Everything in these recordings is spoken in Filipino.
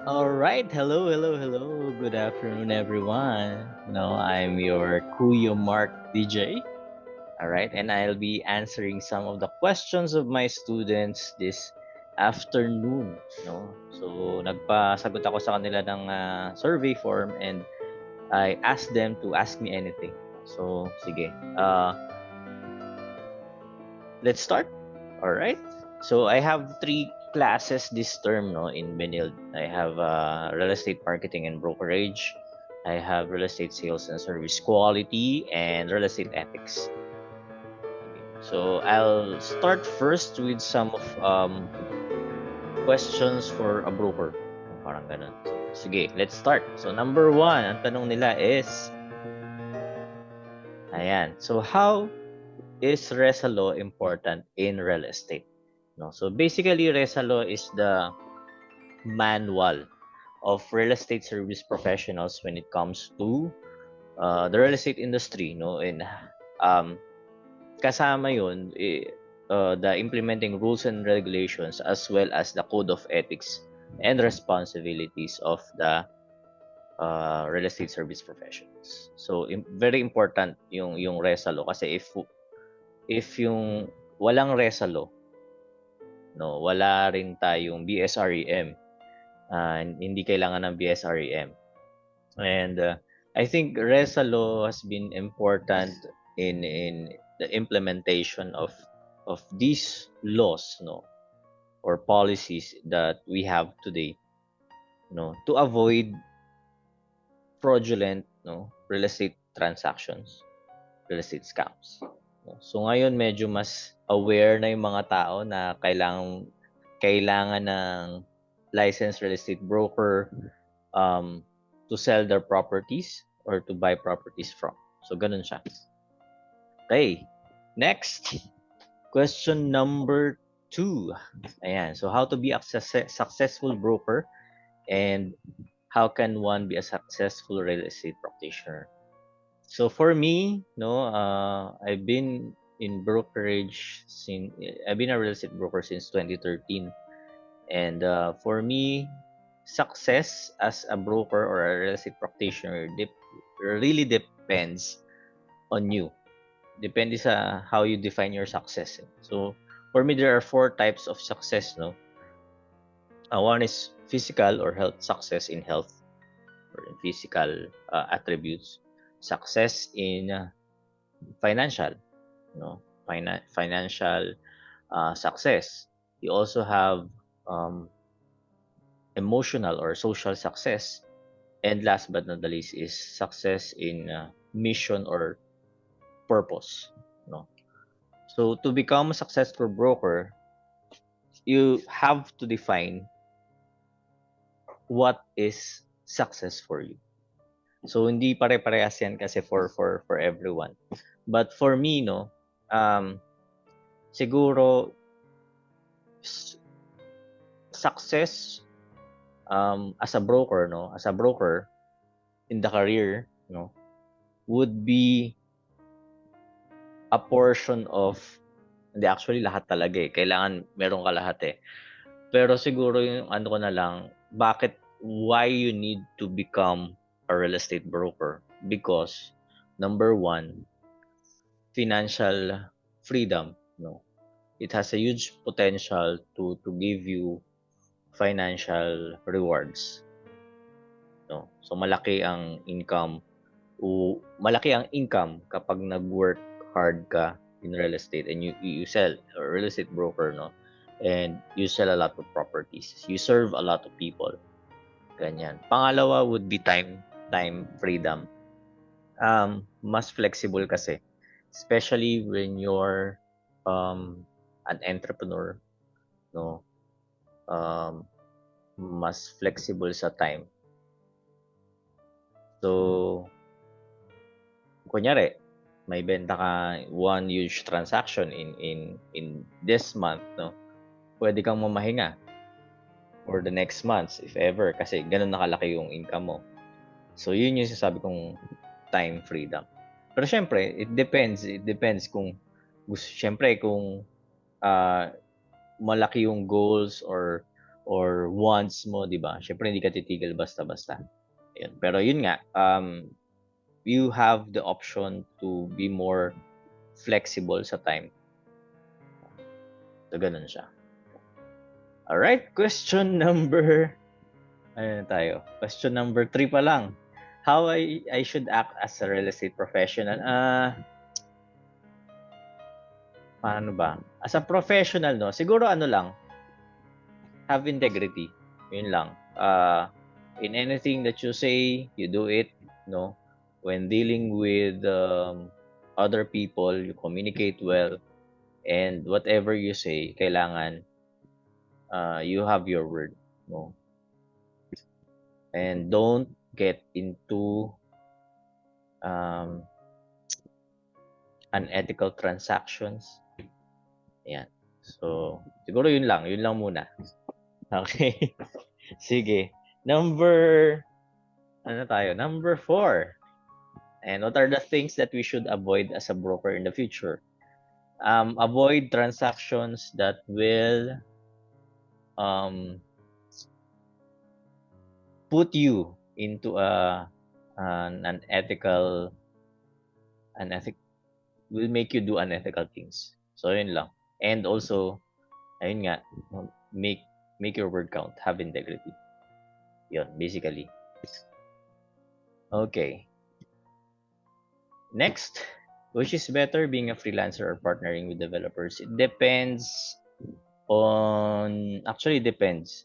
All right. Hello, hello, hello. Good afternoon, everyone. I'm your Kuyo Mark DJ. All right. And I'll be answering some of the questions of my students this afternoon. No? So, nagpasagot ako sa kanila ng survey form and I asked them to ask me anything. So, sige. Let's start. All right. So I have three classes this term, no, in Benilde. I have real estate marketing and brokerage. I have real estate sales and service quality and real estate ethics. Okay. So I'll start first with some of questions for a broker. Parang ganun. So sige, let's start. So number one, ang tanong nila is, ayan. So how is Resa law important in real estate? No, so basically, Resa law is the manual of real estate service professionals when it comes to the real estate industry. No, and um, kasama yun the implementing rules and regulations as well as the code of ethics and responsibilities of the real estate service professionals. So very important yung Resa law kasi if yung walang Resa law, no, wala rin tayong BSREM. Hindi kailangan ng BSREM. And I think RESA law has been important in the implementation of these laws, no, or policies that we have today, no, to avoid fraudulent, no, real estate transactions, real estate scams. No? So ngayon medyo mas aware na yung mga tao na kailangan ng licensed real estate broker um, to sell their properties or to buy properties from. So ganun siya. Okay. Next, question number 2. Ayan. So how to be a successful broker and how can one be a successful real estate practitioner? So for me, no, I've been in brokerage since I've been a real estate broker since 2013, and for me, success as a broker or a real estate practitioner really depends on you. Depende sa how you define your success. So for me, there are four types of success. No, one is physical or health success in health or in physical attributes. Success in financial, financial success. You also have um, emotional or social success, and last but not the least is success in mission or purpose. No, so to become a successful broker, you have to define what is success for you. So hindi pare-parehas yan kasi for everyone. But for me, no, siguro success as a broker, no, as a broker in the career, no, would be a portion of, hindi, actually lahat talaga eh. Kailangan meron ka lahat eh. Pero siguro yung ano ko na lang, why you need to become a real estate broker? Because number one, financial freedom, no. It has a huge potential to give you financial rewards, no. So malaki ang income kapag nag-work hard ka in real estate and you sell or real estate broker, no, and you sell a lot of properties, you serve a lot of people, ganyan. Pangalawa would be time freedom. Mas flexible kasi, especially when you're an entrepreneur, no, um, mas flexible sa time. So kunyari may benta ka one huge transaction in this month, no, pwede kang mamahinga for the next months if ever kasi ganun nakalaki yung income mo. So yun yung sasabi kong time freedom. Pero syempre it depends kung syempre kung malaki yung goals or or wants mo, di ba? Syempre, hindi ka titigil basta-basta. Ayun. Pero yun nga, you have the option to be more flexible sa time. So, ganun siya. Alright, question number... Ano na tayo? Question number 3 pa lang. How I should act as a real estate professional? Paano ba? As a professional, no? Siguro ano lang, have integrity. Yun lang. In anything that you say, you do it, no? When dealing with other people, you communicate well, and whatever you say, kailangan you have your word, no? And don't get into unethical transactions. Yan. So, siguro yun lang muna. Okay. Sige. Number 4. And what are the things that we should avoid as a broker in the future? Avoid transactions that will put you into will make you do unethical things. So yun lang. And also, ayun nga, make your word count, have integrity. Yun, basically. Okay. Next, which is better, being a freelancer or partnering with developers? It depends on, actually depends.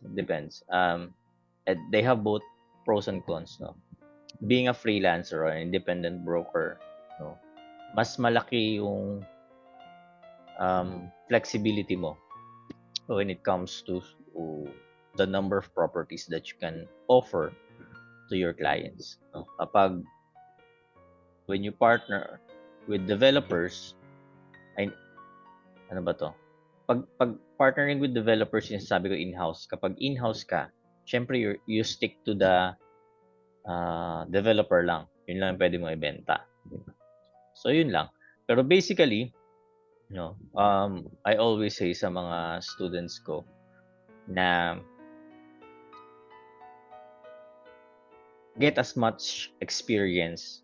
They have both pros and cons, no? Being a freelancer or an independent broker, no, mas malaki yung flexibility mo when it comes to the number of properties that you can offer to your clients, no? Kapag when you partner with developers, ay, ano ba to? Pag partnering with developers, yung sabi ko in-house. Kapag in-house ka, syempre you stick to the developer lang. Yun lang pwede mo ibenta. So yun lang. Pero basically, no, I always say sa mga students ko na get as much experience,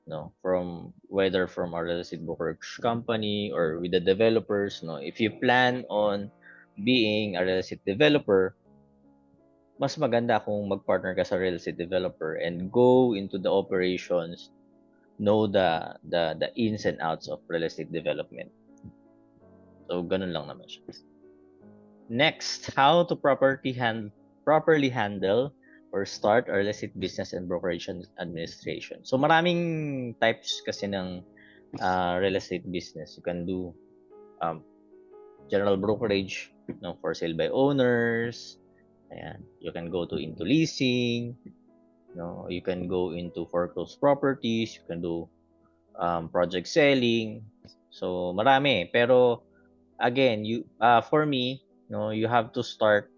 no, from whether from a real estate brokerage company or with the developers, no. If you plan on being a real estate developer, mas maganda kung mag-partner ka sa real estate developer and go into the operations, know the ins and outs of real estate development. So ganun lang naman siya. Next, how to properly handle or start a real estate business and brokerage administration. So maraming types kasi ng real estate business. You can do general brokerage, no, for sale by owners. Ayan. You can go into leasing. No, you can go into foreclosed properties. You can do project selling. So marami. Pero again, for me, no, you have to start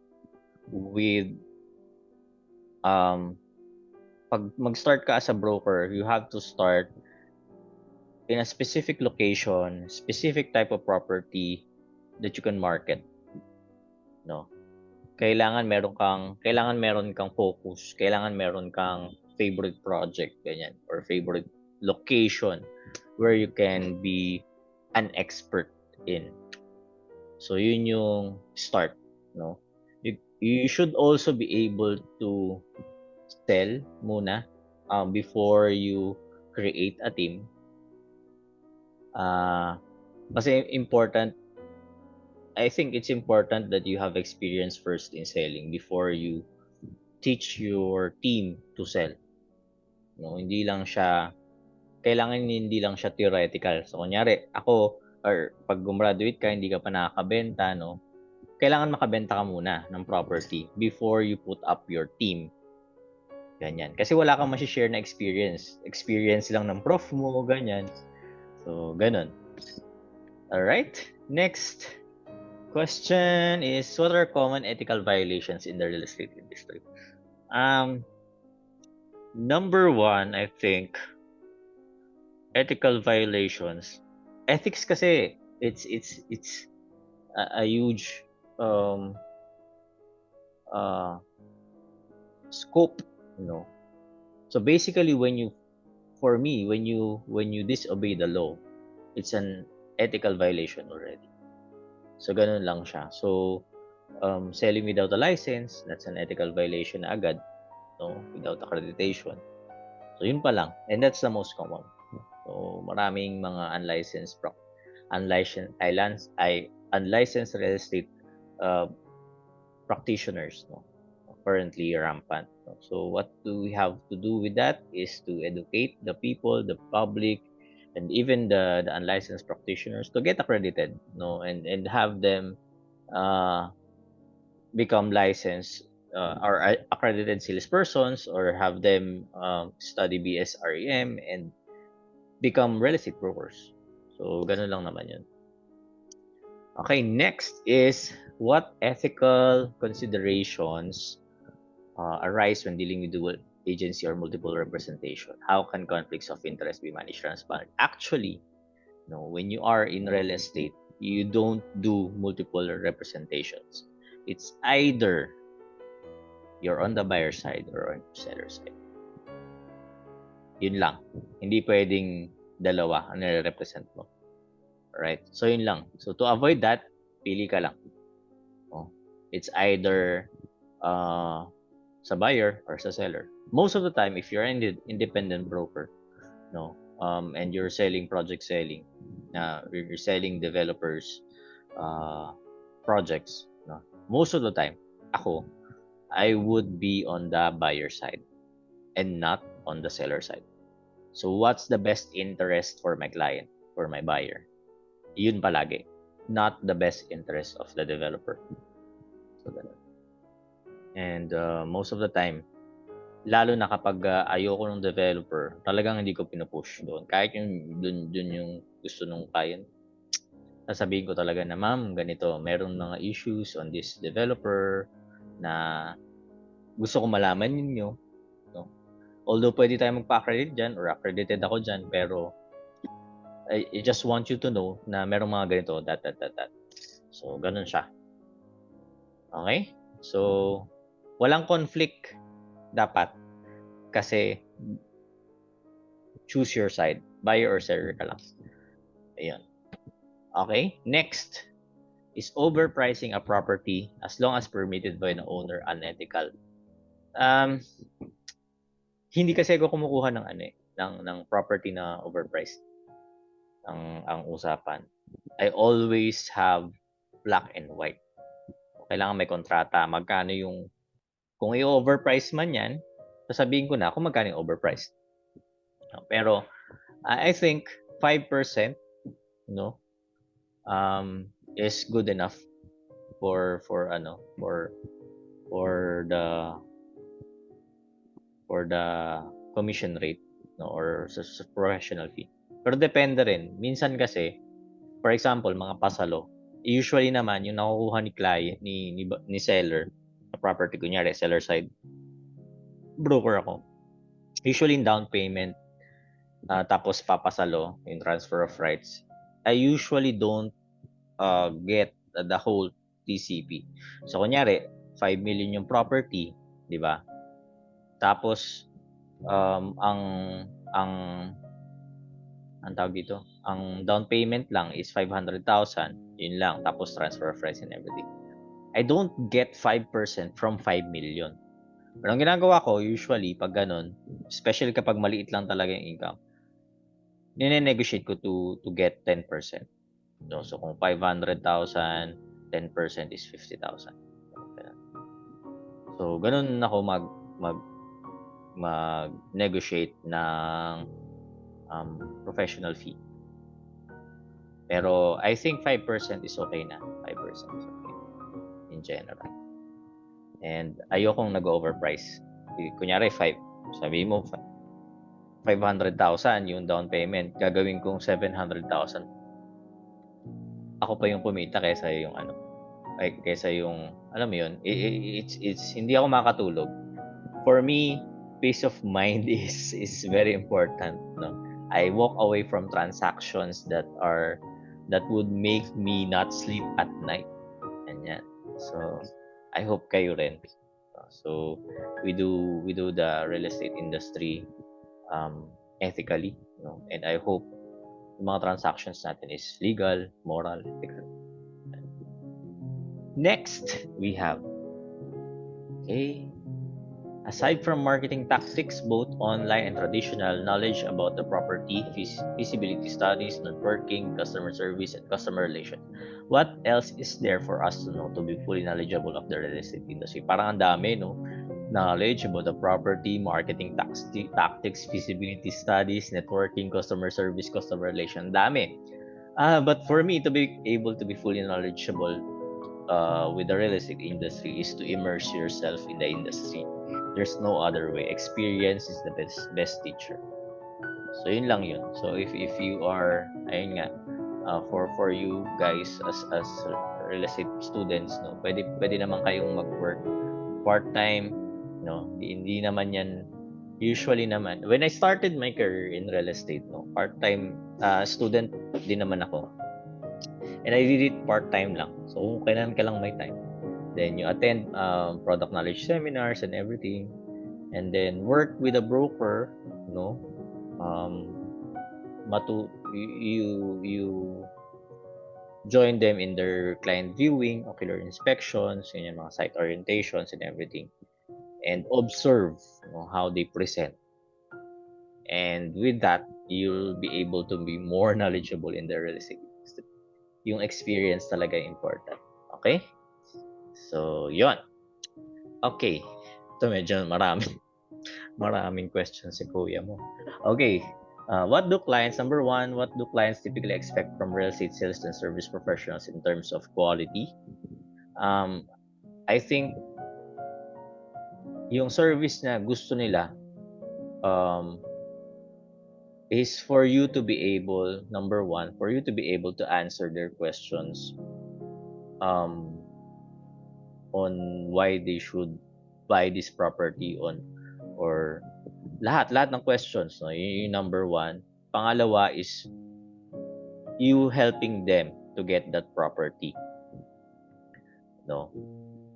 with pag mag-start ka as a broker, you have to start in a specific location, specific type of property that you can market. No. Kailangan meron kang focus, kailangan meron kang favorite project ganyan or favorite location where you can be an expert in. So yun yung start, no? You should also be able to sell muna before you create a team. Kasi I think it's important that you have experience first in selling before you teach your team to sell. No, kailangan hindi lang siya theoretical. So kunyari, ako or pag gumraduate ka, hindi ka pa nakakabenta, no? Kailangan makabenta ka muna ng property before you put up your team. Ganyan. Kasi wala kang ma-share na experience. Experience lang ng prof mo, ganyan. So, ganun. Alright. Next question is, what are common ethical violations in the real estate industry? Number 1, I think, ethical violations. Ethics kasi, it's a huge scope, you know. So basically, for me, when you disobey the law, it's an ethical violation already. So ganun lang siya. So selling without a license, that's an ethical violation agad, no, without accreditation. So yun pa lang, and that's the most common. So maraming mga unlicensed real estate uh, practitioners, no, currently rampant. No? So what do we have to do with that is to educate the people, the public, and even the unlicensed practitioners to get accredited, no, and have them uh, become licensed or accredited salespersons, or have them study BSREM and become real estate brokers. So ganun lang naman yun. Okay, next is what ethical considerations arise when dealing with dual agency or multiple representation? How can conflicts of interest be managed transparent? Actually, no, when you are in real estate, you don't do multiple representations. It's either you're on the buyer side or on the seller side. Yun lang. Hindi pwedeng dalawa ang nire-represent mo. Right? So yun lang. So to avoid that, pili ka lang. Oh, it's either sa buyer or sa seller. Most of the time, if you're an independent broker, no, and you're selling project selling, you're selling developers projects, no, most of the time, I would be on the buyer side and not on the seller side. So what's the best interest for my client, for my buyer? Yun palagi, not the best interest of the developer. So ganun. And most of the time, lalo na kapag ayoko ng developer, talagang hindi ko pinupush doon. Kahit yung dun yung gusto nung client, sasabihin ko talaga na, ma'am, ganito, meron mga issues on this developer na gusto ko malaman ninyo. No? Although pwede tayo magpa-accredit dyan or accredited ako dyan, pero I just want you to know na merong mga ganito, that. So, ganun siya. Okay? So, walang conflict dapat kasi choose your side. Buyer or seller ka lang. Ayun. Okay? Next is overpricing a property as long as permitted by the owner unethical. Hindi kasi ako kumukuha ng ng property na overpriced. Ang usapan. I always have black and white. Kailangan may kontrata. Magkano yung, kung i-overprice man yan, sasabihin ko na kung magkano yung overpriced. Pero, I think 5%, no, is good enough for the commission rate, no, or sa professional fee. Pero depende rin. Minsan kasi, for example, mga pasalo, usually naman yung nakukuha ni client ni seller sa property, kunyari seller side, broker ako. Usually in down payment, tapos papasalo in transfer of rights, I usually don't get the whole TCP. So kunyari 5 million yung property, di ba? Tapos ang tawag dito, ang down payment lang is 500,000, yun lang, tapos transfer of rights and everything. I don't get 5% from 5 million. Pero ang ginagawa ko usually pag ganun, especially kapag maliit lang talaga yung income, nine-negotiate ko to get 10%. No, so kung 500,000, 10% is 50,000. So ganun ako mag-negotiate ng professional fee. Pero I think 5% is okay na. 5% is okay in general. And ayokong nag-overprice. Kunyari 5, sabi mo 500,000 yung down payment, gagawin kong 700,000. Ako pa yung kumita kaysa yung kaysa yung, alam mo yun, it's hindi ako makatulog. For me, peace of mind is very important, no? I walk away from transactions that would make me not sleep at night. Ganyan. So, I hope kayo rin. So we do the real estate industry ethically, and I hope yung mga transactions natin is legal, moral, ethical. Next, we have, okay, aside from marketing tactics, both online and traditional, knowledge about the property, feasibility studies, networking, customer service, and customer relations. What else is there for us to know to be fully knowledgeable of the real estate industry? Parang ang dami, no? Knowledge about the property, marketing tactics, feasibility studies, networking, customer service, customer relation. Dami. But for me, to be able to be fully knowledgeable with the real estate industry is to immerse yourself in the industry. There's no other way. Experience is the best teacher. So yun lang yun. So if you are, ayun nga, for you guys as real estate students, no, pwede naman kayong mag-work part-time, no. Hindi naman yan usually naman. When I started my career in real estate, no, part-time student din naman ako. And I did it part-time lang. So kung kailan ka lang may time, then you attend product knowledge seminars and everything, and then work with a broker, no. Um, you join them in their client viewing, ocular inspections, yun yung mga site orientations and everything, and observe, how they present. And with that, you'll be able to be more knowledgeable in the real estate industry. Yung experience talaga important. Okay? So, yon. Okay. Ito medyo maraming questions si kuya mo. Okay. What do clients, number one, what do clients typically expect from real estate sales and service professionals in terms of quality? I think yung service na gusto nila is for you to be able, number one, for you to be able to answer their questions on why they should buy this property or lahat ng questions, no. Yung number one. Pangalawa is you helping them to get that property, no.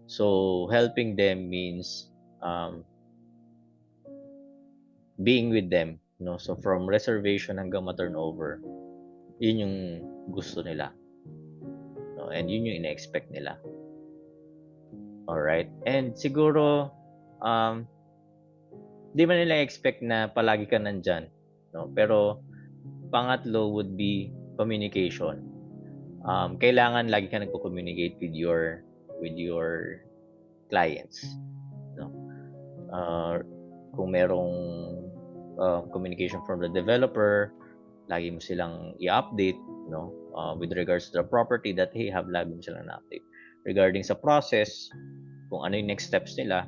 So helping them means being with them, no. So from reservation hanggang ma-turnover, yun yung gusto nila, no, and yun yung ina-expect nila. Alright, and siguro di man nila expect na palagi ka nandyan, no. Pero pangatlo would be communication. Kailangan lagi ka nagko-communicate with your clients, no. Kung merong communication from the developer, lagi mo silang i-update, no, with regards to the property that hey, lagi mo silang na-update regarding sa process, kung ano yung next steps nila,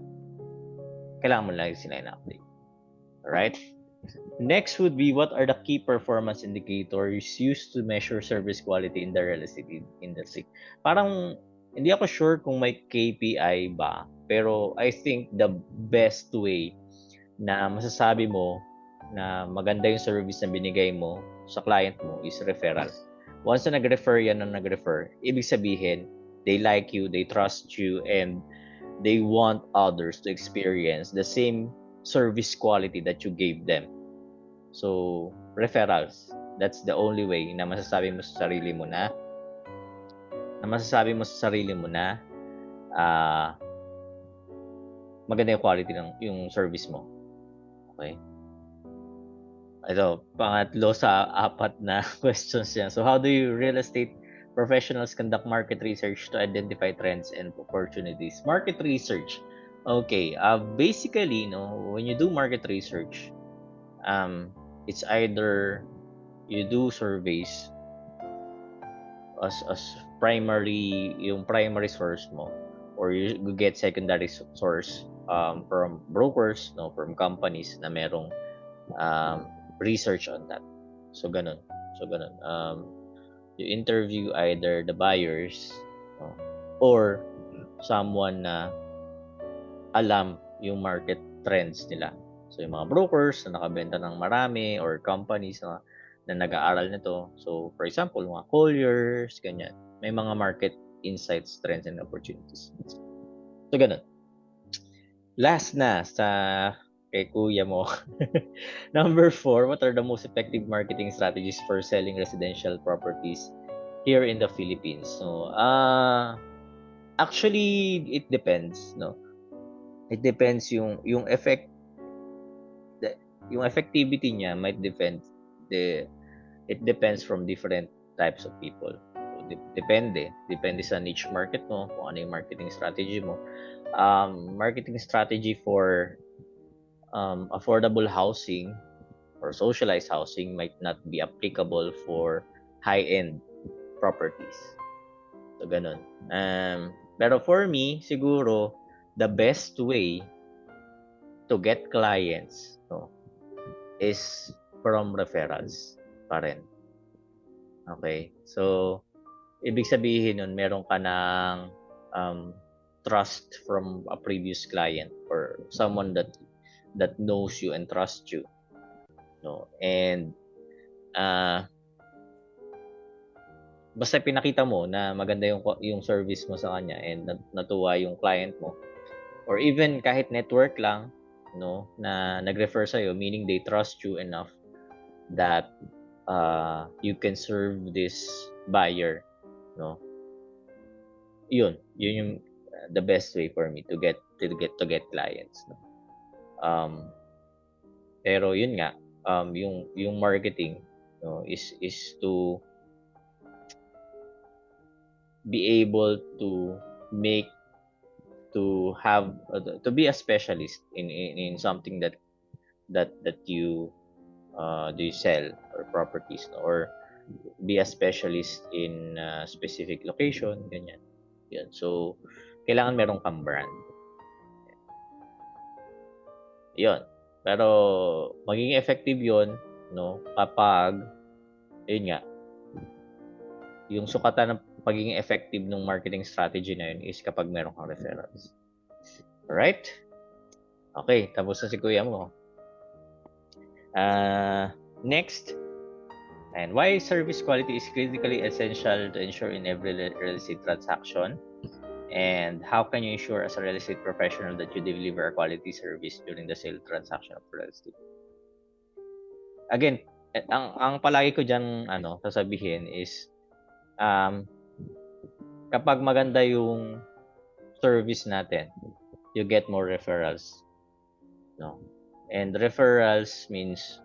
kailangan mo lagi sila i-update. Alright? Next would be, what are the key performance indicators used to measure service quality in the real estate industry? Parang hindi ako sure kung may KPI ba, pero I think the best way na masasabi mo na maganda yung service na binigay mo sa client mo is referral. Once na nag-refer ibig sabihin, they like you, they trust you, and they want others to experience the same service quality that you gave them. So, referrals. That's the only way na masasabi mo sa sarili mo na maganda yung quality ng yung service mo. Okay? Ito, pangatlo sa apat na questions yan. So, how do you real estate professionals conduct market research to identify trends and opportunities? Market research. Okay, basically, when you do market research, it's either you do surveys as primary source mo, or you get secondary source from brokers, from companies na merong research on that. So ganun. You interview either the buyers, or someone na alam yung market trends nila. So yung mga brokers na nakabenta ng marami, or companies na nag-aaral nito. So for example, mga Colliers, ganyan. May mga market insights, trends, and opportunities. So, ganun. Last na sa kay kuya mo. Number 4, what are the most effective marketing strategies for selling residential properties here in the Philippines? So, actually, it depends, no? It depends yung yung effectivity niya might it depends from different types of people. So, depende sa niche market mo, kung ano yung marketing strategy mo. Marketing strategy for affordable housing or socialized housing might not be applicable for high-end properties. So, ganun. Pero for me, siguro, the best way to get clients, no, is from referrals pa rin. Okay? So, ibig sabihin nun, meron ka ng trust from a previous client or someone that knows you and trusts you. No? And basta pinakita mo na maganda yung service mo sa kanya and natuwa yung client mo, or even kahit network lang, no, na nag-refer sa iyo, meaning they trust you enough that you can serve this buyer, no. Yun yung the best way for me to get clients, no. Pero yun nga, yung marketing, no, is to be able to be a specialist in something that you do you sell or properties, no? Or be a specialist in a specific location, ganyan. Yan. So, kailangan meron kang brand. Yun. Pero, magiging effective yun, no, kapag, yun nga, yung sukatan ng pagiging effective ng marketing strategy na yun is kapag meron kang referrals. Alright? Okay, tapos na si kuya mo. Next, and why service quality is critically essential to ensure in every real estate transaction, and how can you ensure as a real estate professional that you deliver a quality service during the sale transaction of real estate? Again, ang palagi ko diyan sasabihin is kapag maganda yung service natin, you get more referrals, no? And referrals means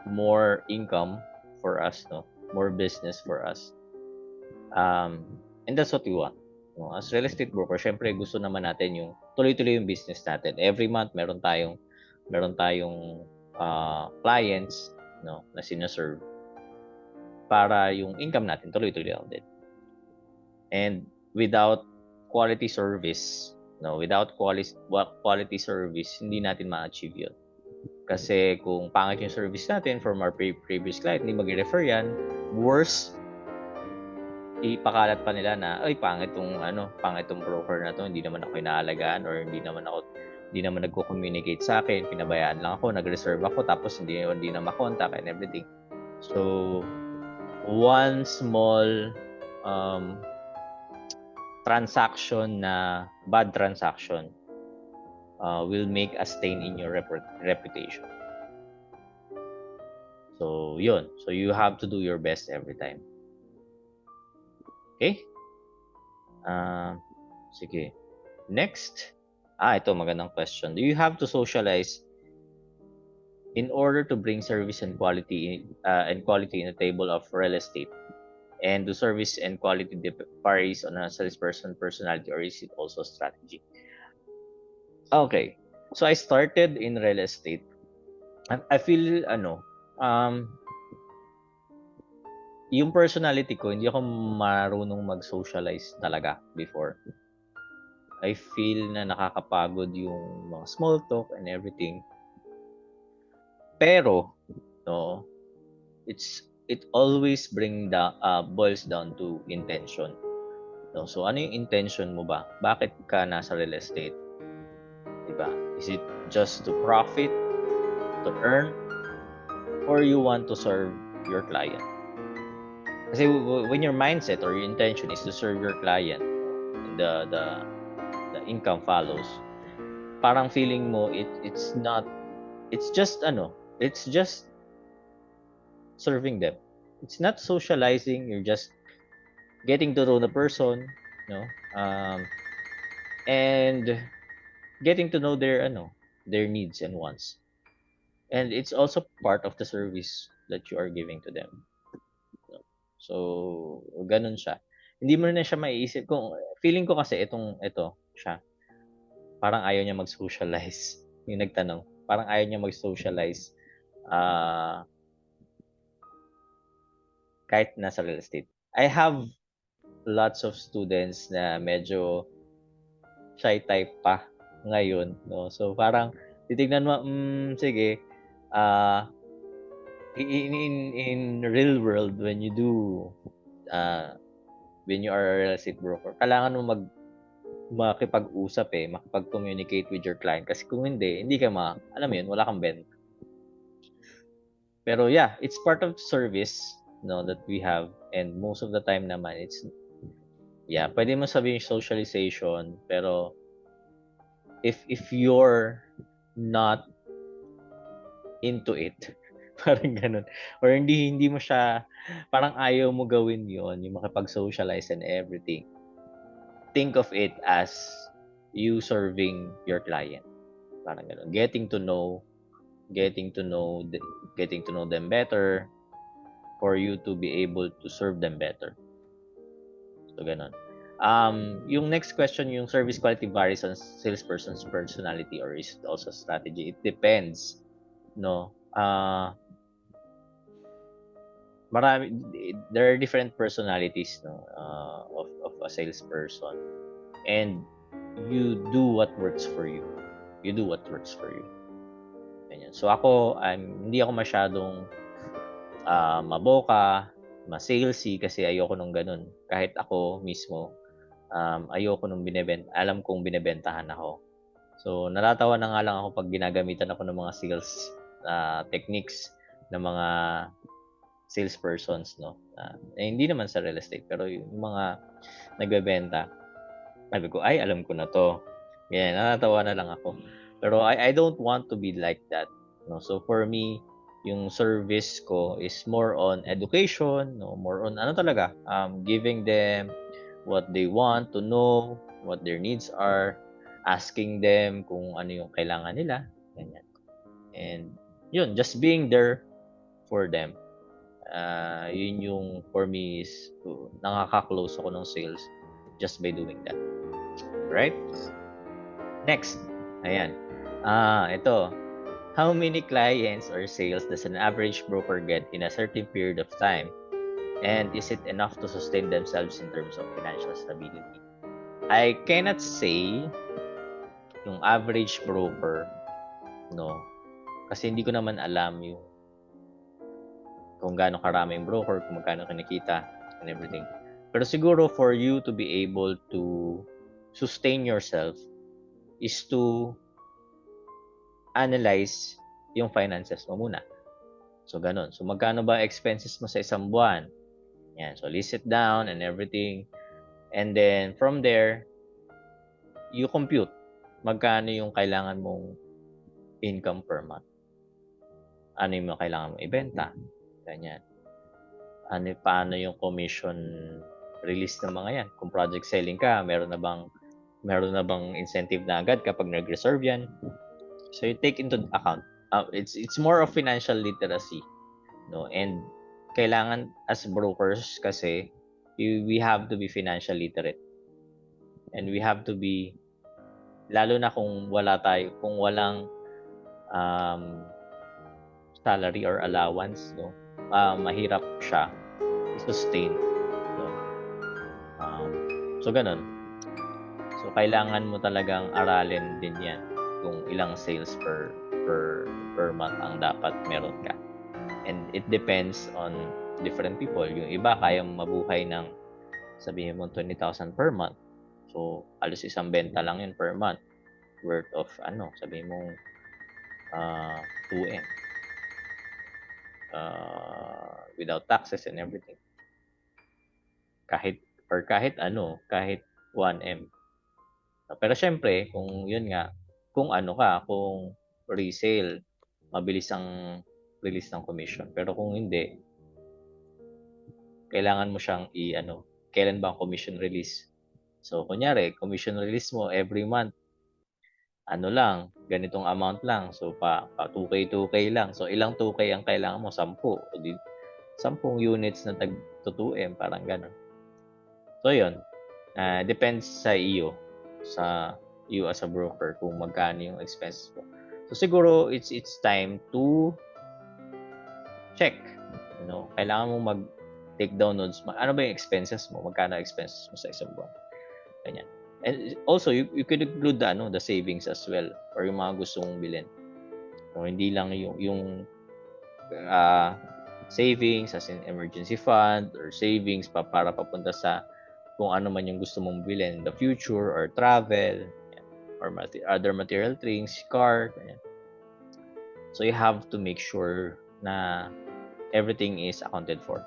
more income for us, no? More business for us. And that's what we want. No? As real estate broker, syempre gusto naman natin yung tuloy-tuloy yung business natin. Every month meron tayong clients, no, na sinaserve para yung income natin tuloy-tuloy lang din. And without quality service, no, without quality service, hindi natin ma-achieve yun. Kasi kung pangit yung service natin from our previous client, hindi mag-refer yan, worse, ipakalat pa nila na, ay, pangit tong broker na to, hindi naman ako inaalagaan, or hindi naman nagko-communicate sa akin, pinabayaan lang ako, nag-reserve ako, tapos hindi na makontak and everything. So, one small transaction na bad transaction will make a stain in your reputation. So, yun. So, you have to do your best every time. Okay? Sige. Next. Ito, magandang question. Do you have to socialize in order to bring service and quality in the table of real estate? And do service and quality varies on a salesperson personality, or is it also strategy? Okay. So, I started in real estate. I feel, yung personality ko, hindi ako marunong mag-socialize talaga before. I feel na nakakapagod yung mga small talk and everything. Pero, no, it always boils down to intention. No? So, ano yung intention mo ba? Bakit ka nasa real estate? Diba? Is it just to profit, to earn, or you want to serve your client? Kasi when your mindset or your intention is to serve your client, the income follows. Parang feeling mo it's just serving them. It's not socializing. You're just getting to know the person, and getting to know their needs and wants. And it's also part of the service that you are giving to them. No? So, ganun siya. Hindi mo na siya maiisip kung feeling ko kasi ito siya. Parang ayaw niya mag-socialize. Yung nagtanong, parang ayaw niya mag-socialize kahit nasa real estate. I have lots of students na medyo shy type pa ngayon, no? So parang titignan mo, sige, in real world when you do when you are a real estate broker, kailangan mo makipag-usap makipag-communicate with your client kasi kung hindi ka alam mo yun, wala kang benta. Pero yeah, it's part of service that we have, and most of the time naman it's pwede mo sabihin socialization, pero if you're not into it, parang ganun, or hindi mo siya, parang ayaw mo gawin yon, yung makipag-socialize and everything, think of it as you serving your client. Parang ganun, getting to know them better for you to be able to serve them better. So ganun. Yung next question, yung service quality varies on salesperson's personality or is it also strategy? It depends, no? There are different personalities, no, of a salesperson, and you do what works for you. Ganyan. So ako, hindi ako masyadong maboka, ma-salesy kasi ayoko nung ganun. Kahit ako mismo, ayoko nung alam kong binebentahan ako. So, natatawa na nga lang ako pag ginagamitan ako ng mga sales techniques ng mga salespersons, no? Hindi naman sa real estate, pero yung mga nagbebenta, sabi ko, ay, alam ko na to. Yan, natatawa na lang ako. Pero I don't want to be like that, no? So, for me, yung service ko is more on education, no? More on talaga, giving them what they want to know, what their needs are, asking them kung ano yung kailangan nila, ganyan. And yun, just being there for them. Yun yung for me is nakaka-close ako ng sales just by doing that. Right? Next. Ayan. Ito. How many clients or sales does an average broker get in a certain period of time? And is it enough to sustain themselves in terms of financial stability? I cannot say yung average broker, no? Kasi hindi ko naman alam yung kung gaano karami yung broker, kung magkano kinikita, and everything. Pero siguro for you to be able to sustain yourself is to analyze yung finances mo muna. So, ganun. So, magkano ba expenses mo sa isang buwan? Yan. So, list it down and everything. And then, from there, you compute magkano yung kailangan mong income per month. Ano yung kailangan mong ibenta. Ganyan. Paano yung commission release ng mga yan? Kung project selling ka, meron na bang incentive na agad kapag nag-reserve yan? So, you take into account. It's more of financial literacy, no? And kailangan as brokers kasi we have to be financial literate. And we have to be, lalo na kung walang salary or allowance, no? Mahirap siya i-sustain, no? So ganun. So kailangan mo talagang aralin din 'yan kung ilang sales per month ang dapat meron ka. And it depends on different people. Yung iba kaya mabuhay ng sabihin mo 20,000 per month. So halos isang benta lang yun per month worth of sabihin mo 2M without taxes and everything. Kahit 1M. Pero syempre, kung yun nga, kung ano ka, kung resale, mabilis ang release ng commission. Pero kung hindi, kailangan mo siyang i-ano, kailan ba ang commission release? So, kunyari, commission release mo every month, ano lang, ganitong amount lang. So, pa 2K, 2K lang. So, ilang 2K ang kailangan mo? 10. O di, 10 units na tag 2M, parang gano'n. So, yun. Depends sa iyo, sa you as a broker, kung magkano yung expenses mo. So, siguro, it's time to check. Kailangan mo take down notes. Ano ba yung expenses mo? Magkano expenses mo sa isang buwan? Ganyan. And also, you could include the savings as well, or yung mga gusto mong bilhin. So, hindi lang yung savings as in emergency fund or savings para papunta sa kung ano man yung gusto mong bilhin in the future, or travel, or other material things, car, ganyan. So, you have to make sure na everything is accounted for.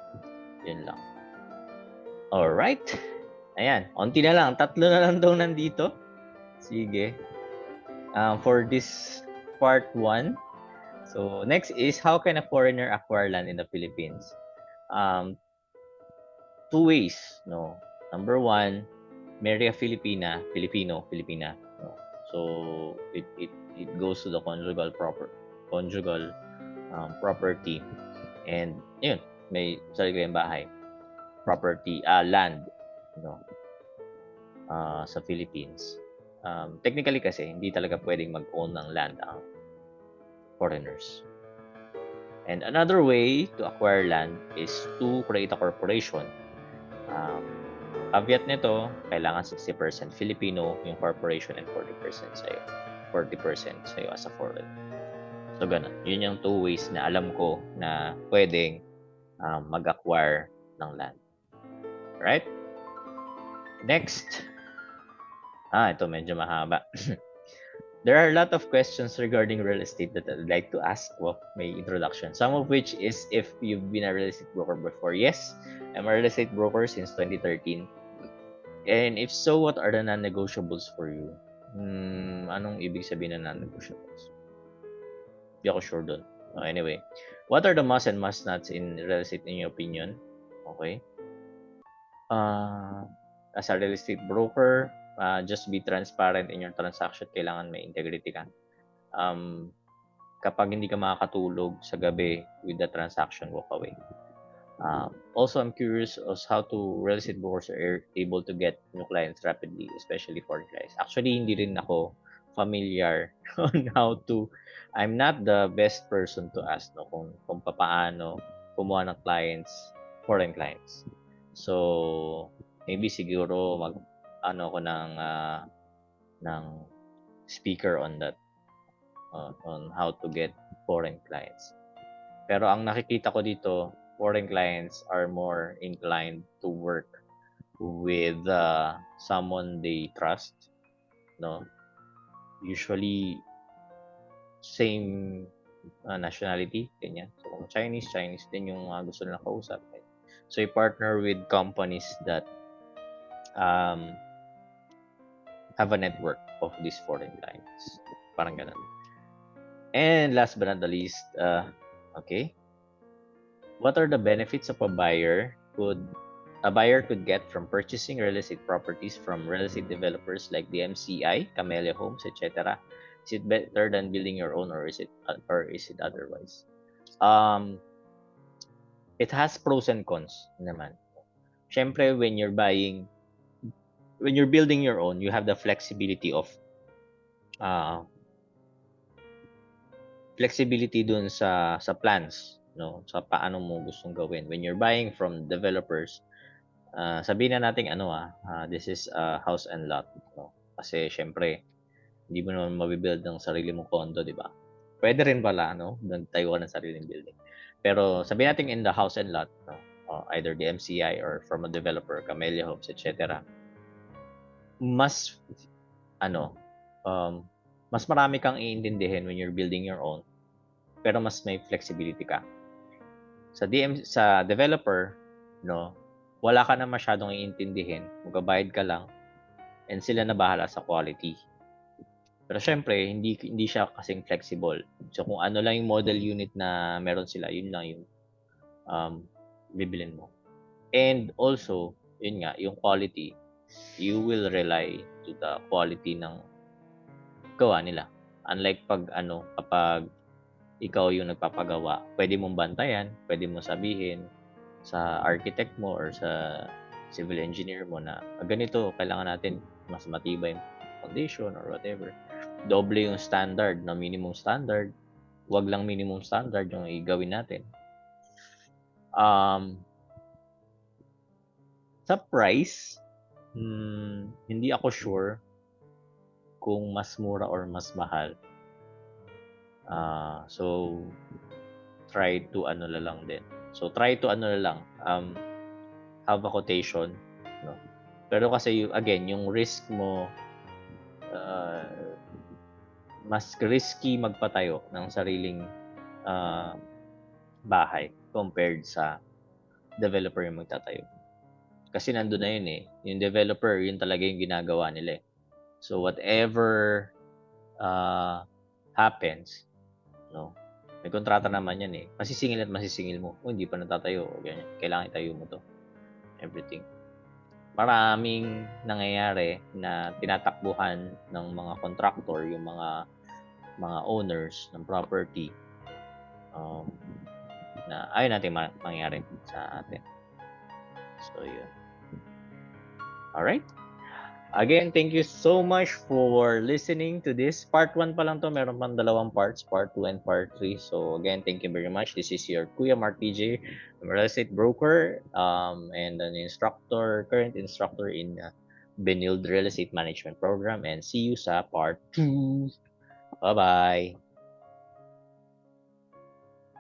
Yun lang. Alright. Ayan. Onti na lang. 3 na lang daw nandito. Sige. For this part 1. So, next is, how can a foreigner acquire land in the Philippines? 2 ways. Number 1, marry a Filipina. No? So, it goes to the conjugal property. And, yun. May sarili kayong bahay. Property, land. Sa Philippines. Technically kasi, hindi talaga pwedeng mag-own ng land ang foreigners. And another way to acquire land is to create a corporation. Caveat nito, kailangan 60% Filipino yung corporation and 40% sa'yo. 40% sa'yo as a foreigner. So, ganun. Yun yung 2 ways na alam ko na pwedeng mag-acquire ng land. Right? Next. Ito medyo mahaba. There are a lot of questions regarding real estate that I'd like to ask. Well, may introduction. Some of which is if you've been a real estate broker before. Yes, I'm a real estate broker since 2013. And if so, what are the non-negotiables for you? Anong ibig sabihin ng non-negotiables? Hindi ako sure doon. Anyway, what are the must and must nots in real estate in your opinion? Okay. As a real estate broker, just be transparent in your transaction. Kailangan may integrity ka. Kapag hindi ka makakatulog sa gabi with the transaction, walk away. Also, I'm curious as how to real estate brokers are able to get new clients rapidly, especially foreign clients. Actually, hindi rin ako familiar on how to. I'm not the best person to ask kung paano kumuha ng clients, foreign clients. So, maybe siguro ako ng speaker on that, on how to get foreign clients. Pero ang nakikita ko dito, foreign clients are more inclined to work with someone they trust, usually same nationality, ganyan. So kung Chinese din yung gusto nila kausap. So you partner with companies that have a network of these foreign clients. Parang ganun. And last but not the least, okay. What are the benefits of a buyer could get from purchasing real estate properties from real estate developers like the MCI, Camellia Homes, etc.? Is it better than building your own, or is it otherwise? It has pros and cons naman. Syempre, when you're building your own, you have the flexibility of dun sa plans, sa paano mo gustong gawin. When you're buying from developers, sabihin na natin this is a house and lot, kasi syempre hindi mo naman mabibuild ng sarili mong condo, di ba? Pwede rin pala, nagtayo ka ng sariling building. Pero sabihin natin in the house and lot, either the MCI or from a developer, Camellia Homes, etc. Mas mas marami kang iintindihin when you're building your own, pero mas may flexibility ka. Sa developer, wala ka na masyadong iintindihin, magbabayad ka lang, and sila na bahala sa quality. Pero syempre, hindi siya kasing flexible. So kung ano lang yung model unit na meron sila, yun lang yung bibilin mo. And also, yun nga, yung quality, you will rely to the quality ng gawa nila. Unlike kapag ikaw yung nagpapagawa, pwede mong bantayan, pwede mong sabihin sa architect mo or sa civil engineer mo na ganito, kailangan natin mas matibay yung foundation or whatever. Doble yung standard na minimum standard. Wag lang minimum standard yung igawin natin. Sa price, hindi ako sure kung mas mura or mas mahal. So, try to lang din. So, try to lang, have a quotation. No? Pero kasi, again, yung risk mo, mas risky magpatayo ng sariling bahay compared sa developer yung magtatayo. Kasi nandun na yun eh. Yung developer, yun talaga yung ginagawa nila eh. So, whatever happens, no? May kontrata naman yan eh. Masisingil at masisingil mo. Hindi pa natatayo. Ganyan. Kailangan itayo mo to. Everything. Maraming nangyayari na tinatakbuhan ng mga contractor, yung mga owners ng property, na ayaw natin mangyari sa atin. So, yun. Alright? Again, thank you so much for listening to this. Part 1 pa lang to, meron pang dalawang parts, part 2 and part 3. So again, thank you very much. This is your Kuya Mark TJ, I'm a real estate broker and an current instructor in Benilde Real Estate Management Program. And see you sa part 2. Bye-bye.